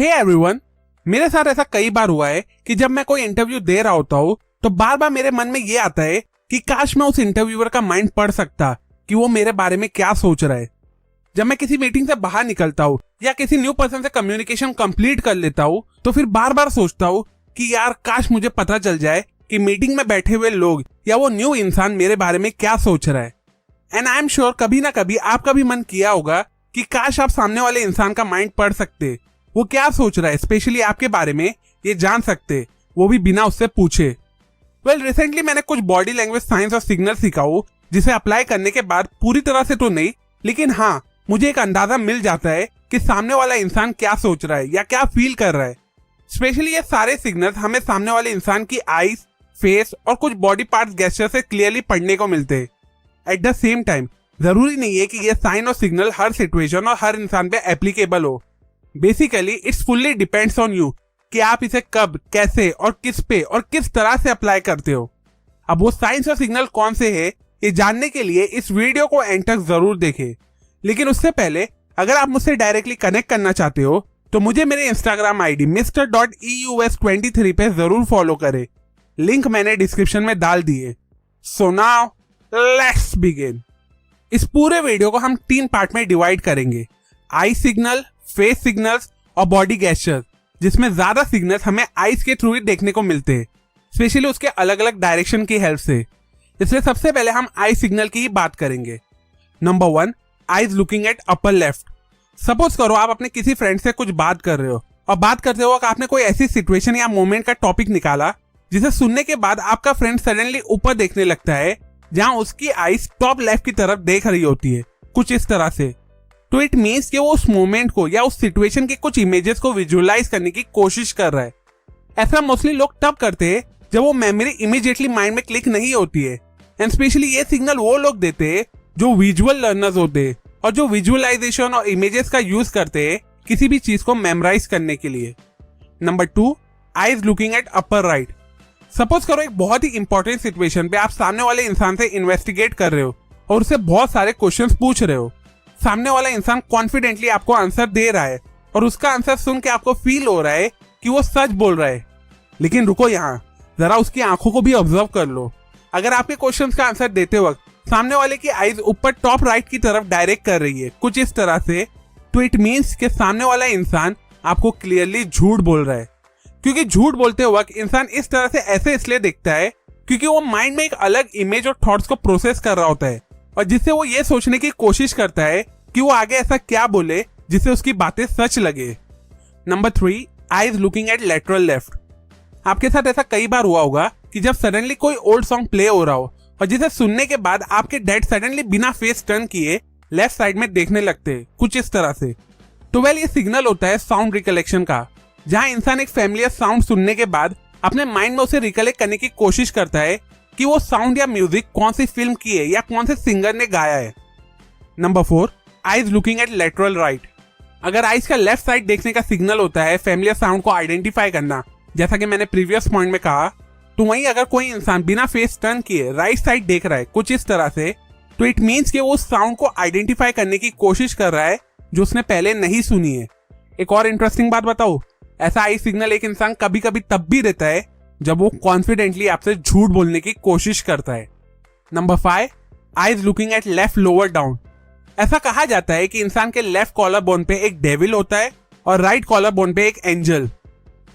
Hey everyone, मेरे साथ ऐसा कई बार हुआ है कि जब मैं कोई इंटरव्यू दे रहा होता हूँ तो बार बार मेरे मन में ये आता है कि काश मैं उस इंटरव्यूअर का माइंड पढ़ सकता कि वो मेरे बारे में क्या सोच रहा है। जब मैं किसी मीटिंग से बाहर निकलता हूँ या किसी न्यू पर्सन से कम्युनिकेशन कंप्लीट कर लेता हूँ तो फिर बार बार सोचता हूँ कि यार काश मुझे पता चल जाए कि मीटिंग में बैठे हुए लोग या वो न्यू इंसान मेरे बारे में क्या सोच रहा है। एंड आई एम श्योर कभी ना कभी आपका भी मन किया होगा कि काश आप सामने वाले इंसान का माइंड पढ़ सकते, वो क्या सोच रहा है स्पेशली आपके बारे में ये जान सकते, वो भी बिना उससे पूछे। वेल रिसेंटली मैंने कुछ बॉडी लैंग्वेज साइंस और सिग्नल सीखा हो जिसे अप्लाई करने के बाद पूरी तरह से तो नहीं लेकिन हाँ मुझे एक अंदाजा मिल जाता है कि सामने वाला इंसान क्या सोच रहा है या क्या फील कर रहा है। स्पेशली ये सारे सिग्नल्स हमें सामने वाले इंसान की आईज, फेस और कुछ बॉडी पार्ट्स गेस्चर से क्लियरली पढ़ने को मिलते हैं। एट द सेम टाइम जरूरी नहीं है कि ये साइन और सिग्नल हर सिचुएशन और हर इंसान पे एप्लीकेबल हो। Basically it's fully depends on you कि आप इसे कब, कैसे और किस पे और किस तरह से अप्लाई करते हो। अब वो साइंस और सिग्नल कौन से है ये जानने के लिए इस वीडियो को एंड तक जरूर देखें। लेकिन उससे पहले अगर आप मुझसे डायरेक्टली कनेक्ट करना चाहते हो तो मुझे मेरे इंस्टाग्राम आईडी mr.eus23 पे जरूर फॉलो करें। लिंक मैंने डिस्क्रिप्शन में डाल दिए। So now let's begin. इस पूरे वीडियो को हम 3 पार्ट में डिवाइड करेंगे, आई सिग्नल, फेस सिग्नल्स और बॉडी गेस्चर, जिसमें ज्यादा सिग्नल्स हमें आईज के थ्रू ही देखने को मिलते हैं, स्पेशली उसके अलग अलग डायरेक्शन की हेल्प से। इसलिए सबसे पहले हम आई सिग्नल की ही बात करेंगे। Number 1, eyes looking at upper left. Suppose करो आप अपने किसी फ्रेंड से कुछ बात कर रहे हो और बात करते हो आपने कोई ऐसी सिचुएशन या मोमेंट का टॉपिक निकाला जिसे सुनने के बाद आपका फ्रेंड सडनली ऊपर देखने लगता है जहां उसकी आईज टॉप लेफ्ट की तरफ देख रही होती है, कुछ इस तरह से। तो इट मीन्स कि वो उस मोमेंट को या उस सिचुएशन के कुछ इमेजेस को विजुअलाइज करने की कोशिश कर रहा है। ऐसा मोस्टली लोग तब करते हैं जब वो मेमोरी इमीडिएटली माइंड में क्लिक नहीं होती है। एंड स्पेशली ये सिग्नल वो लोग देते हैं जो विजुअल लर्नर्स होते हैं और जो विजुअलाइजेशन और इमेजेस का यूज करते हैं किसी भी चीज को मेमोराइज करने के लिए। Number 2, eyes looking at upper right. Suppose करो एक बहुत ही इंपॉर्टेंट सिचुएशन पे आप सामने वाले इंसान से इन्वेस्टिगेट कर रहे हो और उससे बहुत सारे क्वेश्चंस पूछ रहे हो। सामने वाला इंसान कॉन्फिडेंटली आपको आंसर दे रहा है और उसका आंसर सुन के आपको फील हो रहा है कि वो सच बोल रहा है। लेकिन रुको, यहाँ जरा उसकी आंखों को भी ऑब्जर्व कर लो। अगर आपके क्वेश्चंस का आंसर देते वक्त सामने वाले की आईज ऊपर टॉप राइट की तरफ डायरेक्ट कर रही है, कुछ इस तरह से, तो इट मीन्स कि सामने वाला इंसान आपको क्लियरली झूठ बोल रहा है। क्योंकि झूठ बोलते वक्त इंसान इस तरह से ऐसे इसलिए दिखता है क्योंकि वो माइंड में एक अलग इमेज और थॉट्स को प्रोसेस कर रहा होता है और जिससे वो ये सोचने की कोशिश करता है कि वो आगे ऐसा क्या बोले जिससे उसकी बातें सच लगे। Number 3, eyes looking at lateral left. आपके साथ ऐसा कई बार हुआ होगा कि जब सडनली कोई ओल्ड सॉन्ग प्ले हो रहा हो और जिसे सुनने के बाद आपके डैड सडनली बिना फेस टर्न किए लेफ्ट साइड में देखने लगते हैं, कुछ इस तरह से। तो वेल ये सिग्नल होता है साउंड रिकलेक्शन का, जहां इंसान एक फैमिलियर साउंड सुनने के बाद अपने माइंड में उसे रिकलेक्ट करने की कोशिश करता है कि वो साउंड या म्यूजिक कौन सी फिल्म की है या कौन से सिंगर ने गाया है। Number 4, eyes looking at lateral right. अगर आईज का लेफ्ट साइड देखने का सिग्नल होता है फैमिलियर साउंड को आइडेंटिफाई करना, जैसा कि मैंने प्रीवियस पॉइंट में कहा, तो वहीं अगर कोई इंसान बिना फेस टर्न किए राइट साइड देख रहा है, कुछ इस तरह से, तो इट मीन्स कि वो उस साउंड को आइडेंटिफाई करने की कोशिश कर रहा है जो उसने पहले नहीं सुनी है। एक और इंटरेस्टिंग बात बताओ, ऐसा आई सिग्नल एक इंसान कभी कभी तब भी देता है जब वो कॉन्फिडेंटली आपसे झूठ बोलने की कोशिश करता है। Number 5, eyes looking at left lower down. ऐसा कहा जाता है कि इंसान के लेफ्ट कॉलर बोन पे एक डेविल होता है और राइट कॉलर बोन पे एक एंजल।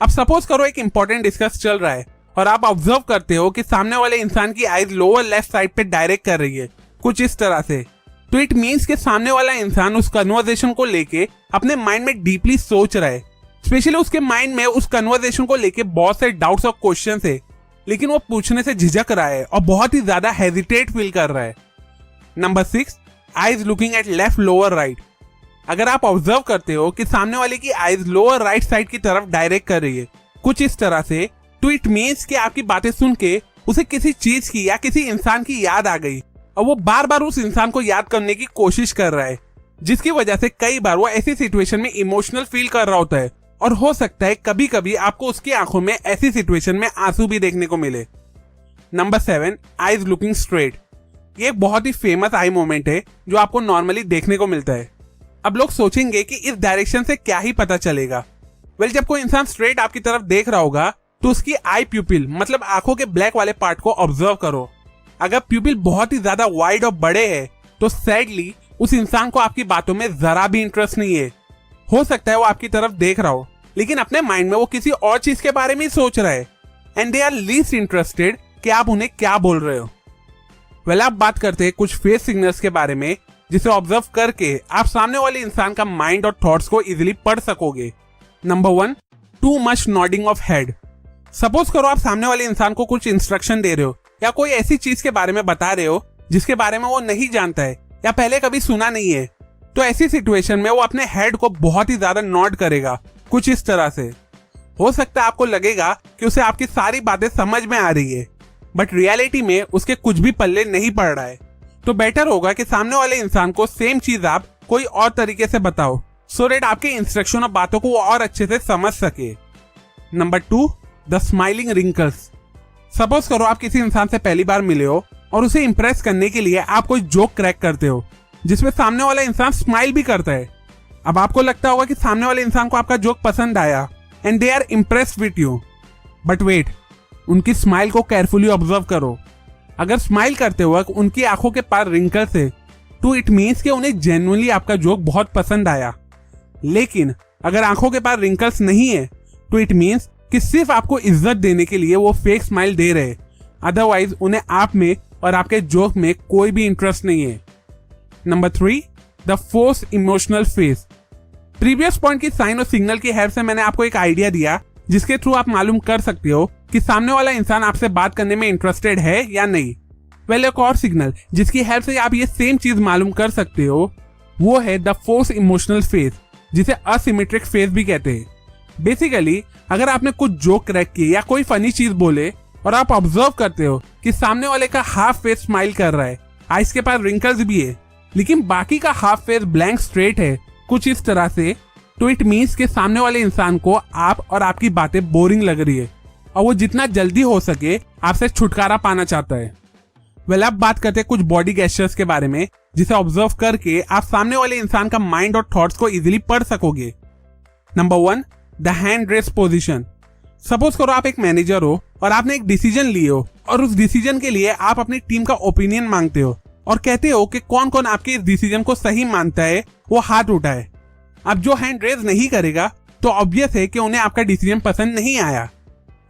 अब सपोज करो एक इंपॉर्टेंट डिस्कस चल रहा है और आप ऑब्जर्व करते हो कि सामने वाले इंसान की आईज लोअर लेफ्ट साइड पे डायरेक्ट कर रही है, कुछ इस तरह से। तो इट मीन्स कि सामने वाला इंसान उस कन्वर्सेशन को लेके अपने माइंड में डीपली सोच रहा है। स्पेशली उसके माइंड में उस कन्वर्सेशन को लेके बहुत से डाउट्स और क्वेश्चंस है, लेकिन वो पूछने से झिझक रहा है और बहुत ही ज्यादा हेजिटेट फील कर रहा है। Number 6, eyes looking at left lower right. अगर आप ऑब्जर्व करते हो कि सामने वाले की आईज लोअर राइट साइड की तरफ डायरेक्ट कर रही है, कुछ इस तरह से, तो इट मीन्स कि आपकी बातें सुन के उसे किसी चीज की या किसी इंसान की याद आ गई और वो बार बार उस इंसान को याद करने की कोशिश कर रहा है, जिसकी वजह से कई बार वो ऐसी सिचुएशन में इमोशनल फील कर रहा होता है और हो सकता है कभी कभी आपको उसकी आंखों में ऐसी सिचुएशन में आंसू भी देखने को मिले। Number 7, eyes looking straight. ये एक बहुत ही फेमस आई मोमेंट है जो आपको नॉर्मली देखने को मिलता है। अब लोग सोचेंगे कि इस डायरेक्शन से क्या ही पता चलेगा, जब कोई इंसान स्ट्रेट आपकी तरफ देख रहा होगा तो उसकी आई प्यूपिल मतलब आंखों के ब्लैक वाले पार्ट को ऑब्जर्व करो। अगर प्यूपिल बहुत ही ज्यादा वाइड और बड़े हैं तो सैडली उस इंसान को आपकी बातों में जरा भी इंटरेस्ट नहीं है। हो सकता है वो आपकी तरफ देख रहा हो लेकिन अपने माइंड में वो किसी और चीज के बारे में ही सोच रहा है and they are least interested कि आप उन्हें क्या बोल रहे हो। अब बात करते हैं कुछ फेस सिग्नल्स के बारे में जिसे ऑब्जर्व करके आप सामने वाले इंसान का माइंड और थॉट्स को इजीली पढ़ सकोगे। Number 1, too much nodding of head. Suppose करो आप सामने वाले इंसान को कुछ इंस्ट्रक्शन दे रहे हो या कोई ऐसी चीज के बारे में बता रहे हो जिसके बारे में वो नहीं जानता है या पहले कभी सुना नहीं है, तो ऐसी सिचुएशन में वो अपने हेड को बहुत ही ज्यादा नॉड करेगा कुछ इस तरह से। हो सकता है आपको लगेगा कि उसे आपकी सारी बातें समझ में आ रही है बट रियलिटी में उसके कुछ भी पल्ले नहीं पड़ रहा है। तो बेटर होगा कि सामने वाले इंसान को सेम चीज आप कोई और तरीके से बताओ सो दैट आपके इंस्ट्रक्शन और बातों को वो और अच्छे से समझ सके। Number 2, the smiling wrinkles. Suppose करो आप किसी इंसान से पहली बार मिले हो और उसे इंप्रेस करने के लिए आप कोई जोक क्रैक करते हो जिसमें सामने वाला इंसान स्माइल भी करता है। अब आपको लगता होगा कि सामने वाले इंसान को आपका जोक पसंद आया and they are impressed with you, but wait, उनकी स्माइल को केयरफुली ऑब्जर्व करो। अगर स्माइल करते वक्त उनकी आंखों के पार रिंकल्स है तो इट मीन्स कि उन्हें जेन्युइनली आपका जोक बहुत पसंद आया। लेकिन अगर आंखों के पार रिंकल्स नहीं है तो इट मीन्स कि सिर्फ आपको इज्जत देने के लिए वो फेक स्माइल दे रहे, अदरवाइज उन्हें आप में और आपके जोक में कोई भी इंटरेस्ट नहीं है। Number 3, the force emotional face. Previous point की साइन और सिग्नल की हेल्प से मैंने आपको एक आइडिया दिया जिसके थ्रू आप मालूम कर सकते हो कि सामने वाला इंसान आपसे बात करने में इंटरेस्टेड है या नहीं। एक और सिग्नल जिसकी हेल्प से आप ये सेम चीज मालूम कर सकते हो वो है द फोर्स इमोशनल फेस, जिसे असिमेट्रिक फेस भी कहते हैं। बेसिकली अगर आपने कुछ जोक क्रैक किए या कोई फनी चीज बोले और आप ऑब्जर्व करते हो कि सामने वाले का हाफ फेस स्माइल कर रहा है, आइस के पास रिंकल्स भी है लेकिन बाकी का हाफ फेस ब्लैंक स्ट्रेट है कुछ इस तरह से, तो इट मीन्स कि सामने वाले इंसान को आप और आपकी बातें बोरिंग लग रही है और वो जितना जल्दी हो सके आपसे छुटकारा पाना चाहता है। अब बात करते हैं कुछ बॉडी गेस्चर्स के बारे में जिसे ऑब्जर्व करके आप सामने वाले इंसान का माइंड और थॉट्स को इजीली पढ़ सकोगे। Number 1, the hand raise position. Suppose करो आप एक मैनेजर हो और आपने एक डिसीजन लिए हो और उस डिसीजन के लिए आप अपनी टीम का ओपिनियन मांगते हो और कहते हो कि कौन कौन आपके इस डिसीजन को सही मानता है वो हाथ उठाए। अब जो हैंड रेज नहीं करेगा तो ऑब्वियस है कि उन्हें आपका डिसीजन पसंद नहीं आया,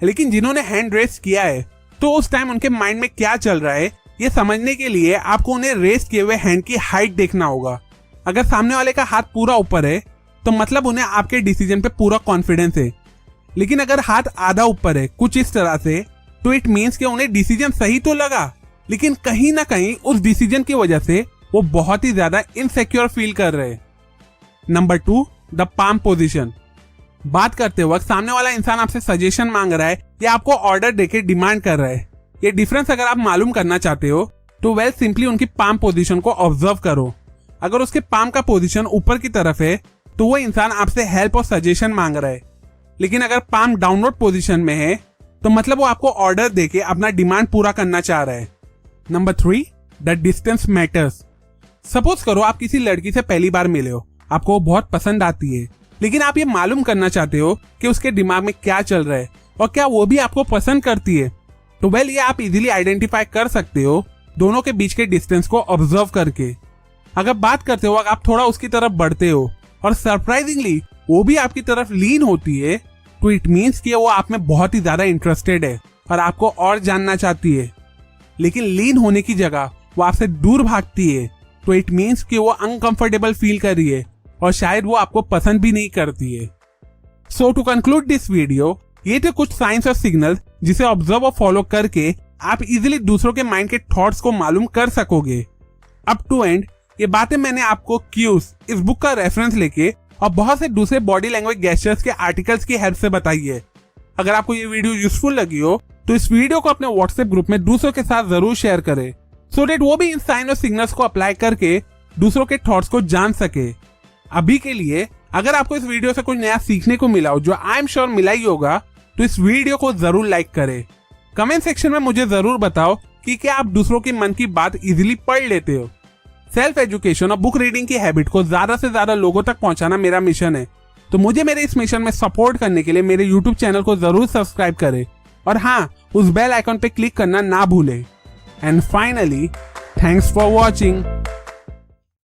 लेकिन जिन्होंने हैंड रेस किया है तो उस टाइम उनके माइंड में क्या चल रहा है ये समझने के लिए आपको उन्हें रेस किए हुए हैंड की हाइट देखना होगा। अगर सामने वाले का हाथ पूरा ऊपर है तो मतलब उन्हें आपके डिसीजन पे पूरा कॉन्फिडेंस है, लेकिन अगर हाथ आधा ऊपर है कुछ इस तरह से तो इट मीन्स कि उन्हें डिसीजन सही तो लगा लेकिन कहीं ना कहीं उस डिसीजन की वजह से वो बहुत ही ज्यादा इनसिक्योर फील कर रहे हैं। Number 2, the palm position. बात करते वक्त सामने वाला इंसान आपसे सजेशन मांग रहा है या आपको ऑर्डर देके डिमांड कर रहा है। ये डिफरेंस अगर आप मालूम करना चाहते हो तो सिंपली उनकी पाम पोजीशन को ऑब्जर्व करो। अगर उसके पाम का पोजीशन ऊपर की तरफ है तो वो इंसान आपसे हेल्प और सजेशन मांग रहा है, लेकिन अगर पाम डाउनवर्ड पोजीशन में है तो मतलब वो आपको ऑर्डर देके अपना डिमांड पूरा करना चाह रहा है। Number 3, the distance matters. Suppose करो आप किसी लड़की से पहली बार मिले हो, आपको वो बहुत पसंद आती है, लेकिन आप ये मालूम करना चाहते हो कि उसके दिमाग में क्या चल रहा है और क्या वो भी आपको पसंद करती है। तो ये आप इजीली आइडेंटिफाई कर सकते हो दोनों के बीच के डिस्टेंस को ऑब्जर्व करके। अगर बात करते हो आप थोड़ा उसकी तरफ बढ़ते हो और सरप्राइजिंगली वो भी आपकी तरफ लीन होती है तो इट मीन्स कि वो आप में बहुत ही ज्यादा इंटरेस्टेड है और आपको और जानना चाहती है। लेकिन लीन होने की जगह वो आपसे दूर भागती है तो इट मीन्स कि वो अनकंफर्टेबल फील कर रही है और शायद वो आपको पसंद भी नहीं करती है। सो टू कंक्लूड दिस वीडियो, ये थे कुछ साइंस और सिग्नल जिसे ऑब्जर्व और फॉलो करके आप इजीली दूसरों के माइंड के थॉट्स को मालूम कर सकोगे। अप टू एंड ये बातें मैंने आपको क्यूज इस बुक का रेफरेंस लेके और बहुत से दूसरे बॉडी लैंग्वेज गेस्चर्स के आर्टिकल्स की हेल्प से बताई है। अगर आपको ये वीडियो यूजफुल लगी हो तो इस वीडियो को अपने व्हाट्सएप ग्रुप में दूसरों के साथ जरूर शेयर करें सो दैट वो भी इन साइन और सिग्नल्स को अप्लाई करके दूसरों के थॉट्स को जान सके। अभी के लिए अगर आपको इस वीडियो से कुछ नया सीखने को मिला हो, जो आई एम श्योर मिला ही होगा, तो इस वीडियो को जरूर लाइक करें। कमेंट सेक्शन में मुझे जरूर बताओ कि क्या आप दूसरों के मन की बात इजीली पढ़ लेते हो। सेल्फ एजुकेशन और बुक रीडिंग की हैबिट को ज्यादा से ज्यादा लोगों तक पहुंचाना मेरा मिशन है, तो मुझे मेरे इस मिशन में सपोर्ट करने के लिए मेरे YouTube चैनल को जरूर सब्सक्राइब करें और हाँ, उस बेल आइकॉन पे क्लिक करना ना भूलें। And finally, thanks for watching.